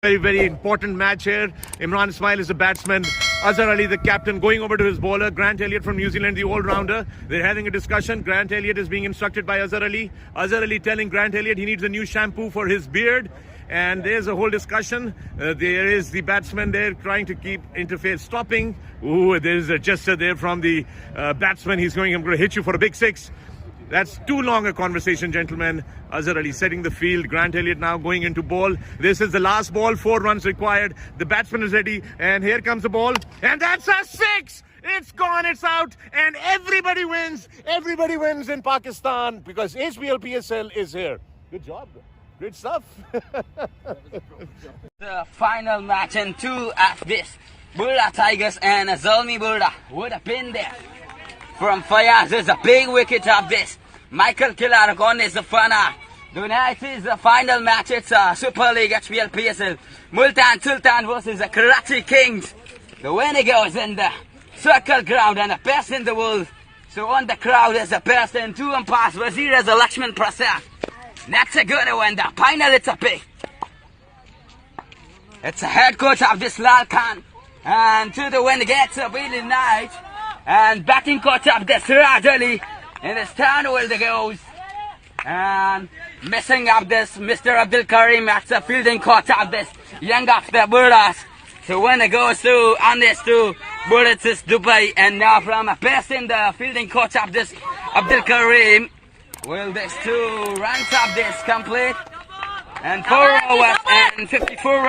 Very, very important match here. Imran Ismail is the batsman. Azhar Ali, the captain, going over to his bowler. Grant Elliott from New Zealand, the all-rounder. They're having a discussion. Grant Elliott is being instructed by Azhar Ali. Azhar Ali telling Grant Elliott he needs a new shampoo for his beard. And there's a whole discussion. There is the batsman there trying to keep interface stopping. Ooh, there's a gesture there from the batsman. He's going, I'm going to hit you for a big six. That's too long a conversation, gentlemen. Azhar Ali setting the field. Grant Elliott now going into ball. This is the last ball. 4 runs required. The batsman is ready. And here comes the ball. And that's a 6! It's gone, it's out. And everybody wins. Everybody wins in Pakistan because HBL PSL is here. Good job. Great stuff. The final match in 2 of this. Burda Tigers and Zalmi Burda would have been there. From Fayaz, there's a big wicket of this. Michael Kilaragon is the funner. Tonight is the final match. It's a Super League HBL PSL. Multan Sultan versus the Karachi Kings. The winner goes in the circle ground and the best in the world. So on the crowd is the best and 2 umpires. Wazir is the Lakshman Prasad. That's a good one. The final, it's a big. It's a head coach of this Lal Khan. And to the winner gets a really night. And batting coach of this Siraj Ali. In his turn will the goes. And missing up this Mr. Abdul Karim. That's the fielding coach of this young of the Burdas. So when it goes to Anis to Bullets is Dubai. And now from a best in the fielding coach of this Abdul Karim. Will this 2 runs of this complete. And 4 overs and 54